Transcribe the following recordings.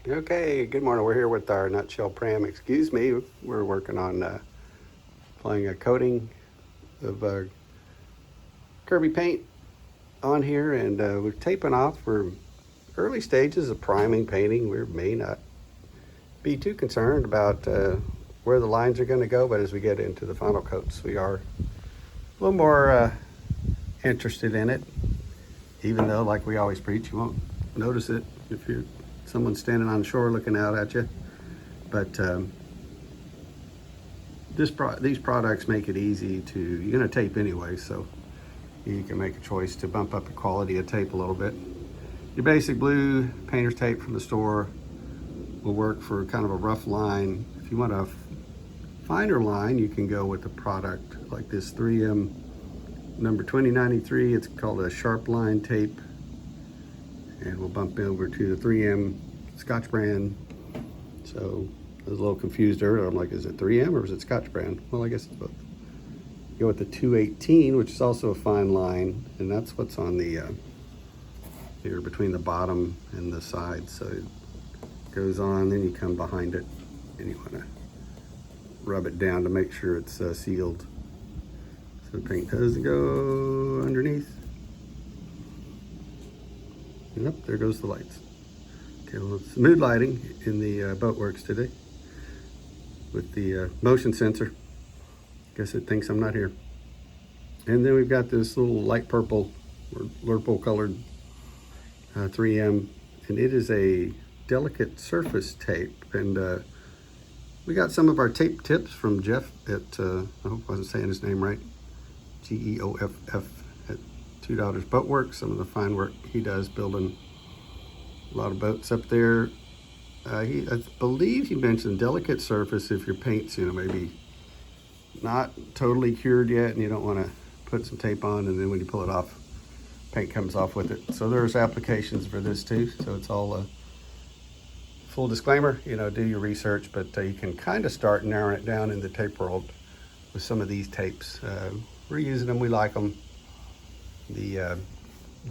Okay, good morning. We're here with our nutshell pram. Excuse me, we're working on applying a coating of Kirby paint on here, and we're taping off. We're early stages of priming painting. We may not be too concerned about where the lines are going to go, but as we get into the final coats, we are a little more interested in it. Even though, like we always preach, you won't notice it if you're someone standing on the shore looking out at you. But these products make it easy to, you're going to tape anyway, so you can make a choice to bump up the quality of tape a little bit. Your basic blue painter's tape from the store will work for kind of a rough line. If you want a finer line, you can go with a product like this 3M number 2093. It's called a Sharp line tape. And we'll bump over to the 3M Scotch brand. So I was a little confused earlier. I'm like, is it 3M or is it Scotch brand? Well, I guess it's both. Go with the 218, which is also a fine line, and that's what's on the here between the bottom and the side. So it goes on, then you come behind it, and you want to rub it down to make sure it's sealed. So the paint doesn't go underneath. Yep, there goes the lights. Okay, well, it's mood lighting in the boat works today with the motion sensor. Guess it thinks I'm not here. And then we've got this little light purple or purple colored 3M, and it is a delicate surface tape. And we got some of our tape tips from Jeff at, I hope I wasn't saying his name right, Geoff at $2 Boat Works. Some of the fine work he does building a lot of boats up there. I believe he mentioned delicate surface if your paint's, maybe not totally cured yet and you don't want to put some tape on, and then when you pull it off, paint comes off with it. So there's applications for this too. So it's all a full disclaimer, do your research, but you can kind of start narrowing it down in the tape world with some of these tapes. We're using them, we like them.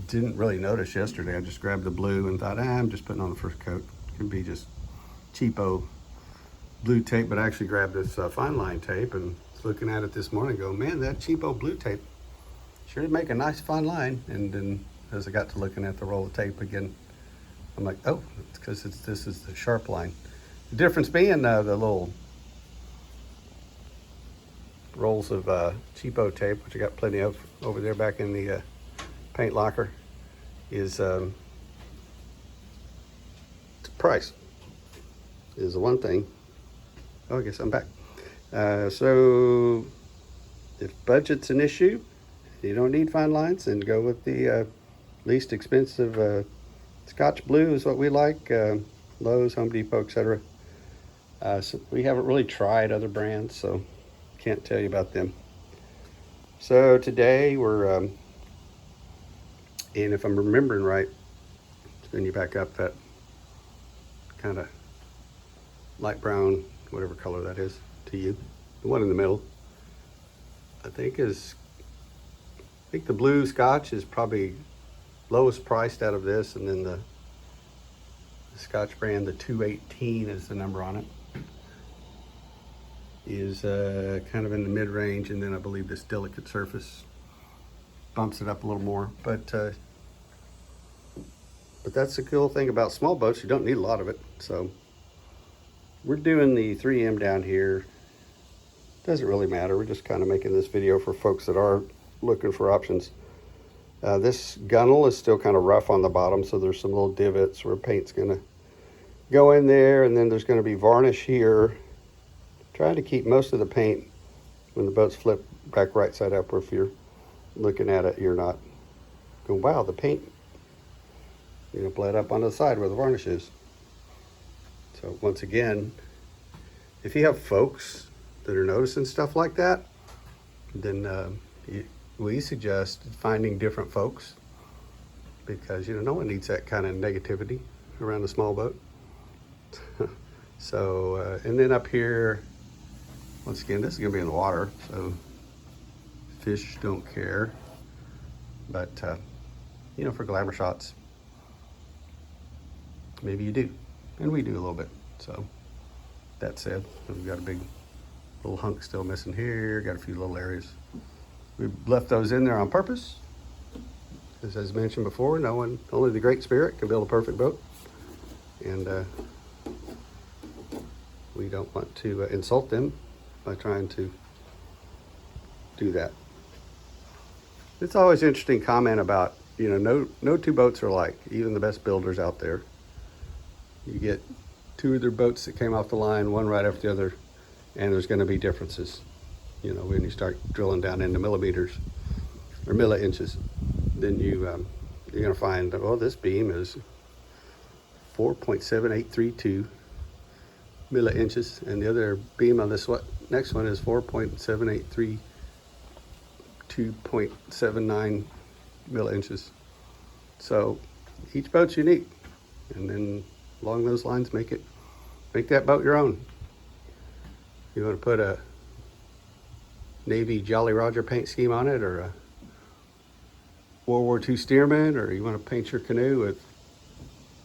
Didn't really notice yesterday. I just grabbed the blue and thought, I'm just putting on the first coat. It can be just cheapo blue tape, but I actually grabbed this fine line tape and was looking at it this morning and go, man, that cheapo blue tape sure did make a nice fine line. And then as I got to looking at the roll of tape again, I'm like, oh, it's because this is the Sharp line. The difference being the little rolls of cheapo tape, which I got plenty of over there back in the paint locker, is price is the one thing. Oh, I guess I'm back. So if budget's an issue, you don't need fine lines, then go with the least expensive Scotch blue is what we like. Lowe's, Home Depot, etc. So we haven't really tried other brands, so can't tell you about them. So today we're and if I'm remembering right, spin you back up, that kind of light brown, whatever color that is to you. The one in the middle, I think the blue Scotch is probably lowest priced out of this, and then the Scotch brand, the 218 is the number on it, is kind of in the mid-range, and then I believe this delicate surface bumps it up a little more. But that's the cool thing about small boats. You don't need a lot of it. So we're doing the 3M down here. Doesn't really matter. We're just kind of making this video for folks that are looking for options. This gunnel is still kind of rough on the bottom, so there's some little divots where paint's going to go in there, and then there's going to be varnish here. Trying to keep most of the paint when the boat's flipped back right side up, or if you're looking at it, you're not going, wow, the paint bled up on the side where the varnish is. So once again, if you have folks that are noticing stuff like that, then we suggest finding different folks, because no one needs that kind of negativity around a small boat. So and then up here, once again, this is going to be in the water, so fish don't care. But for glamour shots, maybe you do. and we do a little bit. So that said, we've got a big little hunk still missing here, got a few little areas. We left those in there on purpose, because as mentioned before, only the Great Spirit can build a perfect boat, and we don't want to insult them by trying to do that. It's always interesting comment about, no two boats are alike, even the best builders out there. You get two of their boats that came off the line, one right after the other, and there's going to be differences. When you start drilling down into millimeters or milli-inches, then you're going to find, this beam is 4.7832 milli-inches, and the other beam on this next one is 4.7832.79 milli-inches. So each boat's unique, and then along those lines, make that boat your own. You want to put a Navy Jolly Roger paint scheme on it, or a World War II Stearman, or you want to paint your canoe with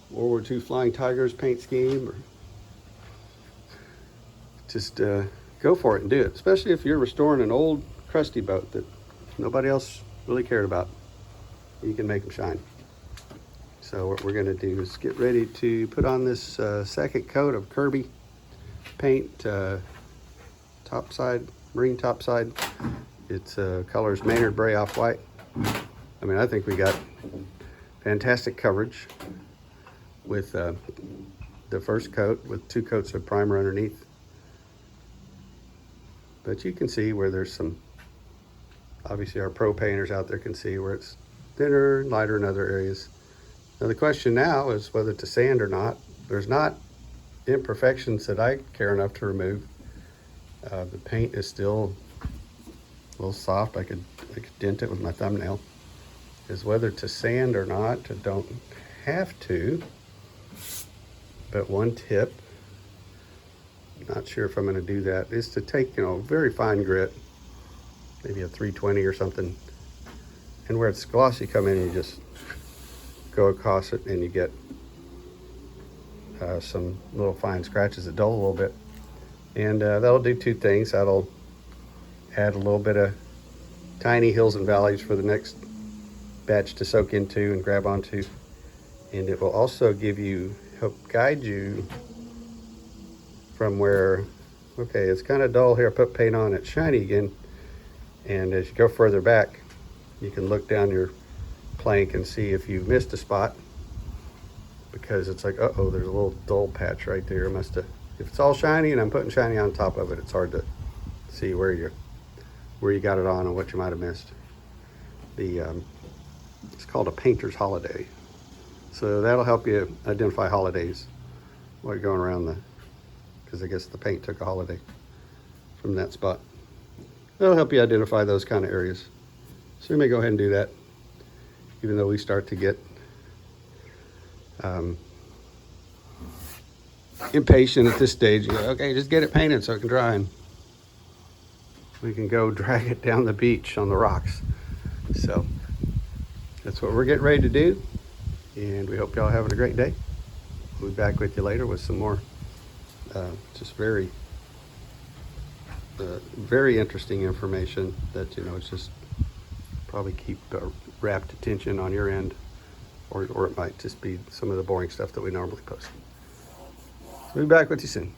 World War II Flying Tigers paint scheme, or just go for it and do it, especially if you're restoring an old crusty boat that nobody else really cared about. You can make them shine. So what we're going to do is get ready to put on this second coat of Kirby paint, topside, marine topside. It's colors Maynard Bray Off-White. I think we got fantastic coverage with the first coat with 2 coats of primer underneath. But you can see where there's some, obviously our pro painters out there can see where it's thinner and lighter in other areas. Now the question now is whether to sand or not. There's not imperfections that I care enough to remove. The paint is still a little soft. I could dent it with my thumbnail. Is whether to sand or not. I don't have to. But one tip, not sure if I'm going to do that, is to take, very fine grit, maybe a 320 or something, and where it's glossy, come in and you just go across it, and you get some little fine scratches that dull a little bit. And that'll do 2 things. That'll add a little bit of tiny hills and valleys for the next batch to soak into and grab onto. And it will also help guide you from where, okay, it's kind of dull here, I put paint on, it's shiny again. And as you go further back, you can look down your plank and see if you've missed a spot, because it's like, there's a little dull patch right there. If it's all shiny and I'm putting shiny on top of it, it's hard to see where you got it on and what you might have missed. It's called a painter's holiday. So that'll help you identify holidays while you're going around because I guess the paint took a holiday from that spot. That'll help you identify those kind of areas. So you may go ahead and do that, even though we start to get impatient at this stage. You go, okay, just get it painted so it can dry, and we can go drag it down the beach on the rocks. So that's what we're getting ready to do, and we hope y'all having a great day. We'll be back with you later with some more just very interesting information that it's just probably keep rapt attention on your end, or it might just be some of the boring stuff that we normally post. We'll be back with you soon.